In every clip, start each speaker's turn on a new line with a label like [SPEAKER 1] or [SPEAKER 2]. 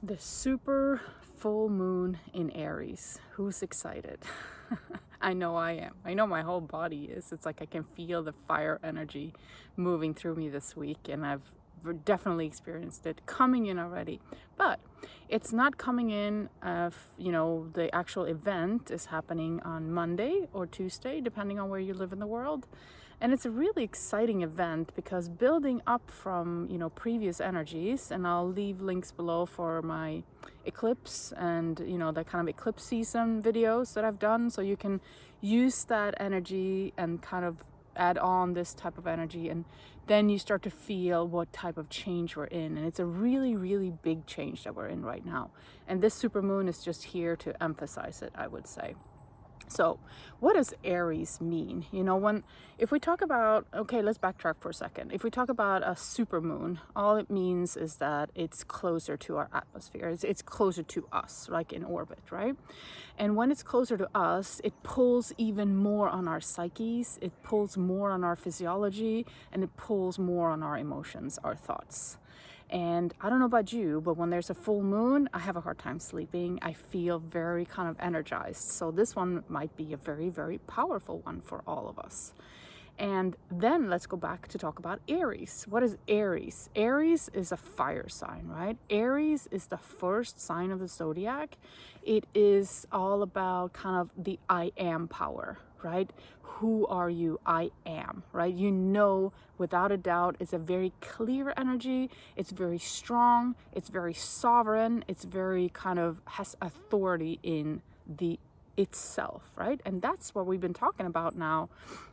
[SPEAKER 1] The super full moon in Aries. Who's excited? I know I am. I know my whole body is. It's like I can feel the fire energy moving through me this week, and I've definitely experienced it coming in already. But it's not coming in the actual event is happening on Monday or Tuesday, depending on where you live in the world. And it's a really exciting event because building up from, previous energies, and I'll leave links below for my eclipse and, the kind of eclipse season videos that I've done. So you can use that energy and kind of add on this type of energy, and then you start to feel what type of change we're in. And it's a really, really big change that we're in right now. And this supermoon is just here to emphasize it, I would say. So what does Aries mean? If we talk about, okay, let's backtrack for a second. If we talk about a supermoon, all it means is that it's closer to our atmosphere. It's closer to us, like in orbit, right? And when it's closer to us, it pulls even more on our psyches, it pulls more on our physiology, and it pulls more on our emotions, our thoughts. And I don't know about you, but when there's a full moon, I have a hard time sleeping. I feel very kind of energized. So this one might be a very, very powerful one for all of us. And then let's go back to talk about Aries. What is Aries? Aries is a fire sign, right? Aries is the first sign of the zodiac. It is all about kind of the I am power, right? Who are you? I am, right? Without a doubt, it's a very clear energy. It's very strong. It's very sovereign. It's very kind of has authority in the itself, right? And that's what we've been talking about now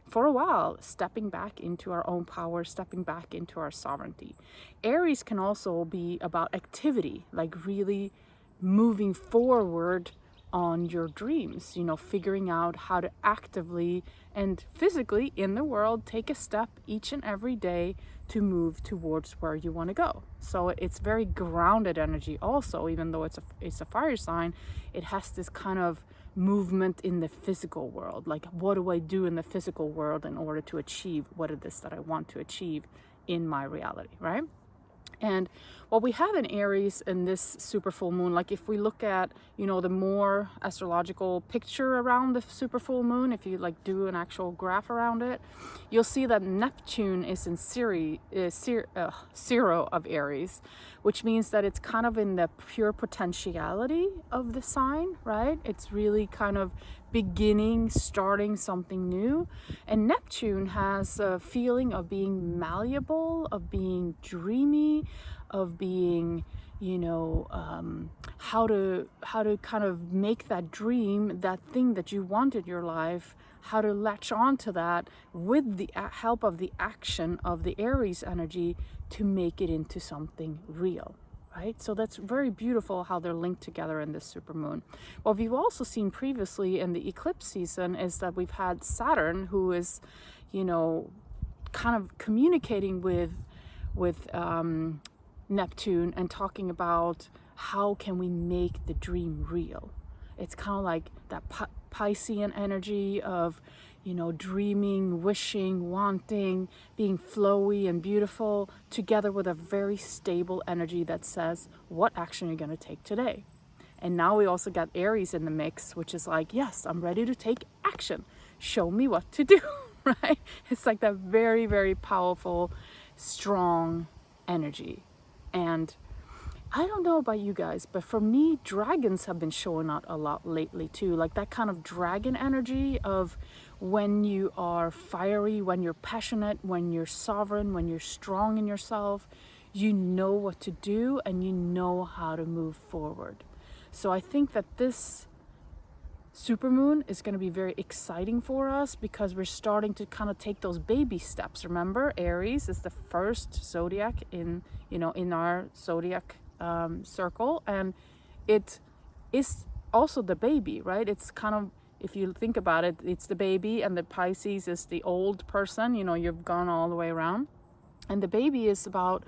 [SPEAKER 1] for a while, stepping back into our own power, stepping back into our sovereignty. Aries can also be about activity, like really moving forward on your dreams, figuring out how to actively and physically in the world take a step each and every day to move towards where you want to go. So it's very grounded energy also, even though it's a fire sign. It has this kind of movement in the physical world, like what do I do in the physical world in order to achieve what it is that I want to achieve in my reality, right? And what we have in Aries in this super full moon, like if we look at, the more astrological picture around the super full moon, if you like do an actual graph around it, you'll see that Neptune is in zero of Aries, which means that it's kind of in the pure potentiality of the sign, right? It's really kind of starting something new. And Neptune has a feeling of being malleable, of being dreamy, of being, how to kind of make that dream, that thing that you want in your life, how to latch on to that with the help of the action of the Aries energy to make it into something real. Right? So that's very beautiful how they're linked together in this supermoon. What we've also seen previously in the eclipse season is that we've had Saturn, who is, kind of communicating with Neptune and talking about how can we make the dream real. It's kind of like that Piscean energy of, dreaming, wishing, wanting, being flowy and beautiful, together with a very stable energy that says, what action are you going to take today? And now we also got Aries in the mix, which is like, yes, I'm ready to take action. Show me what to do, right? It's like that very, very powerful, strong energy. And I don't know about you guys, but for me, dragons have been showing out a lot lately too. Like that kind of dragon energy of when you are fiery, when you're passionate, when you're sovereign, when you're strong in yourself, you know what to do and you know how to move forward. So I think that this supermoon is going to be very exciting for us because we're starting to kind of take those baby steps. Remember, Aries is the first zodiac in our zodiac circle, and it is also the baby, right? It's kind of, if you think about it, it's the baby, and the Pisces is the old person, you've gone all the way around, and the baby is about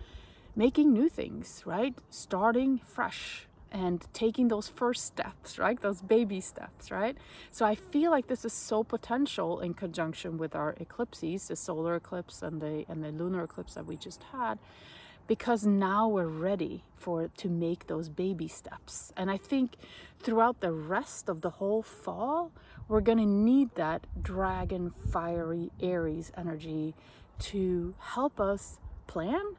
[SPEAKER 1] making new things, right? Starting fresh and taking those first steps, right? Those baby steps, right? So I feel like this is so potential in conjunction with our eclipses, the solar eclipse and the lunar eclipse that we just had, because now we're ready to make those baby steps. And I think throughout the rest of the whole fall, we're going to need that dragon, fiery Aries energy to help us plan,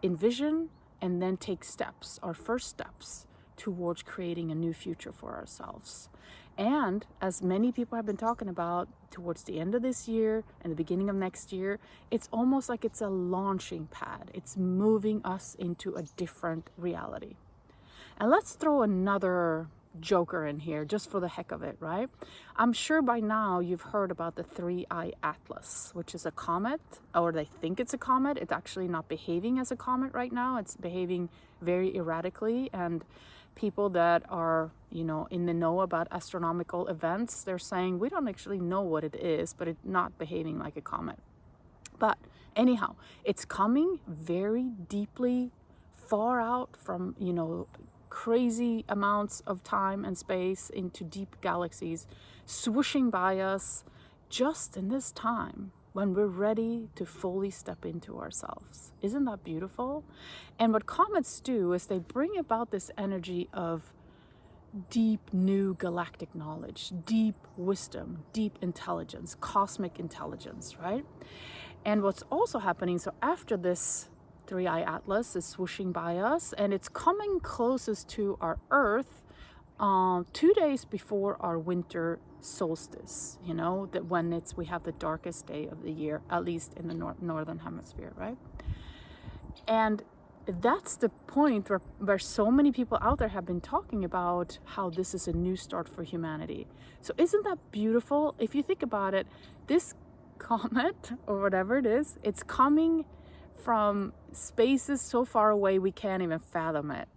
[SPEAKER 1] envision, and then take steps, our first steps towards creating a new future for ourselves. And as many people have been talking about, towards the end of this year and the beginning of next year, it's almost like it's a launching pad. It's moving us into a different reality. And let's throw another joker in here just for the heck of it, right? I'm sure by now you've heard about the 3-eye atlas, which is a comet, or they think it's a comet. It's actually not behaving as a comet right now. It's behaving very erratically, and people that are, in the know about astronomical events, they're saying we don't actually know what it is, but it's not behaving like a comet. But anyhow, it's coming very deeply far out from, crazy amounts of time and space into deep galaxies, swooshing by us just in this time when we're ready to fully step into ourselves. Isn't that beautiful? And what comets do is they bring about this energy of deep new galactic knowledge, deep wisdom, deep intelligence, cosmic intelligence, right? And what's also happening, so after this 3-eye atlas is swooshing by us, and it's coming closest to our Earth 2 days before our winter solstice, that when we have the darkest day of the year, at least in the northern hemisphere, right? And that's the point where so many people out there have been talking about how this is a new start for humanity. So isn't that beautiful? If you think about it, this comet or whatever it is, it's coming from spaces so far away we can't even fathom it.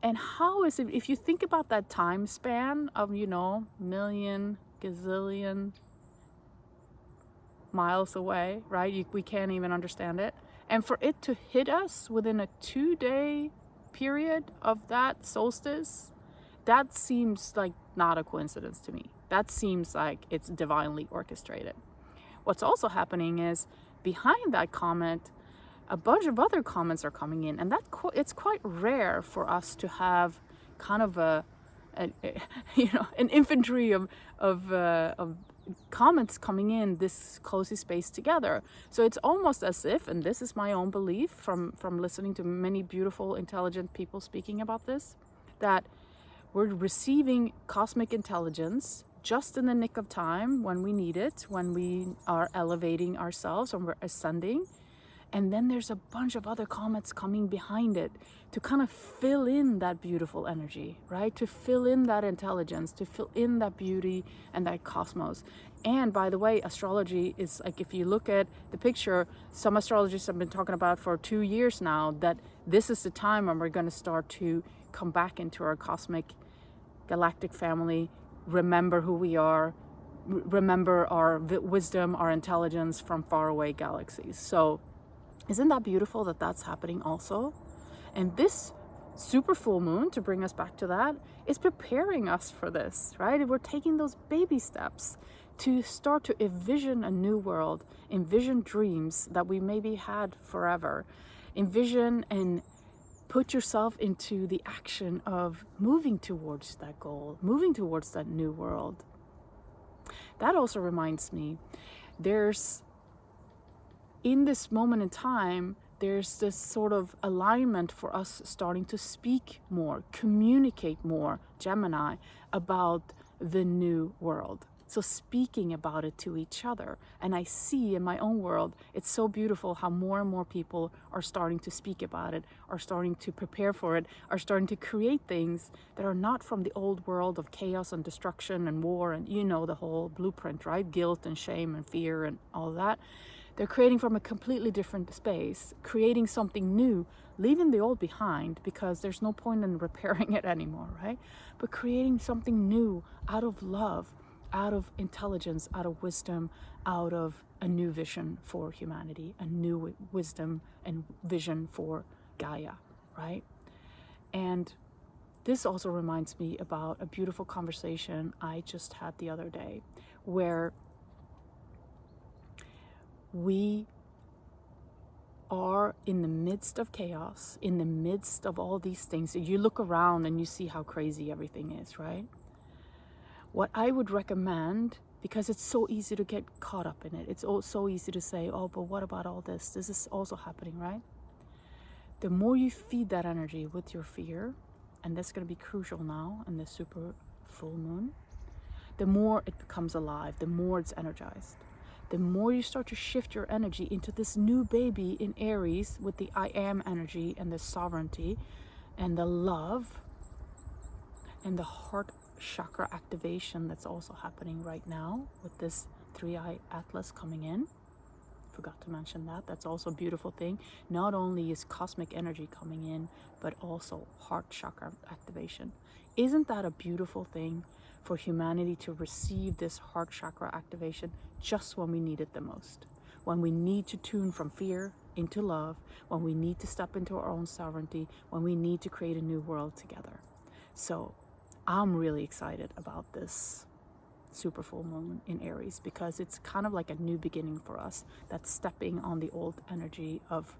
[SPEAKER 1] And how is it, if you think about that time span of, million, gazillion miles away, right? We can't even understand it. And for it to hit us within a 2-day period of that solstice, that seems like not a coincidence to me. That seems like it's divinely orchestrated. What's also happening is behind that comet, a bunch of other comets are coming in, and it's quite rare for us to have kind of an infantry of comets coming in this closely spaced together. So it's almost as if, and this is my own belief from listening to many beautiful, intelligent people speaking about this, that we're receiving cosmic intelligence just in the nick of time when we need it, when we are elevating ourselves, when we're ascending. And then there's a bunch of other comets coming behind it to kind of fill in that beautiful energy, right? To fill in that intelligence, to fill in that beauty and that cosmos. And by the way, astrology is like, if you look at the picture, some astrologists have been talking about for 2 years now that this is the time when we're going to start to come back into our cosmic galactic family, remember who we are, remember our wisdom, our intelligence from faraway galaxies. So isn't that beautiful that that's happening also? And this super full moon, to bring us back to that, is preparing us for this, right? We're taking those baby steps to start to envision a new world, envision dreams that we maybe had forever, envision and put yourself into the action of moving towards that goal, moving towards that new world. That also reminds me, in this moment in time, there's this sort of alignment for us starting to speak more, communicate more, Gemini, about the new world. So speaking about it to each other. And I see in my own world, it's so beautiful how more and more people are starting to speak about it, are starting to prepare for it, are starting to create things that are not from the old world of chaos and destruction and war and the whole blueprint, right? Guilt and shame and fear and all that. They're creating from a completely different space, creating something new, leaving the old behind because there's no point in repairing it anymore, right? But creating something new out of love, out of intelligence, out of wisdom, out of a new vision for humanity, a new wisdom and vision for Gaia, right? And this also reminds me about a beautiful conversation I just had the other day where we are in the midst of chaos, in the midst of all these things. You look around and you see how crazy everything is, right? What I would recommend, because it's so easy to get caught up in it, it's so easy to say, oh, but what about all this? This is also happening, right? The more you feed that energy with your fear, and that's going to be crucial now in the super full moon, the more it becomes alive, the more it's energized. The more you start to shift your energy into this new baby in Aries with the I am energy and the sovereignty and the love and the heart chakra activation that's also happening right now with this 3-eye atlas coming in. Forgot to mention that. That's also a beautiful thing. Not only is cosmic energy coming in, but also heart chakra activation. Isn't that a beautiful thing for humanity to receive this heart chakra activation just when we need it the most? When we need to tune from fear into love, when we need to step into our own sovereignty, when we need to create a new world together. So I'm really excited about this super full moon in Aries, because it's kind of like a new beginning for us, that's stepping on the old energy of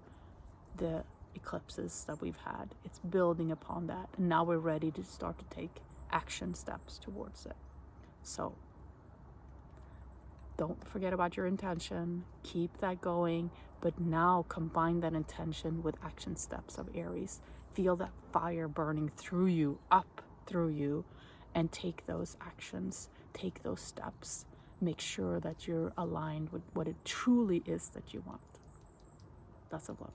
[SPEAKER 1] the eclipses that we've had. It's building upon that, and now we're ready to start to take action steps towards it. So don't forget about your intention, keep that going, but now combine that intention with action steps of Aries. Feel that fire burning through you, up through you, and take those actions, take those steps. Make sure that you're aligned with what it truly is that you want. Lots of love.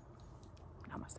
[SPEAKER 1] Namaste.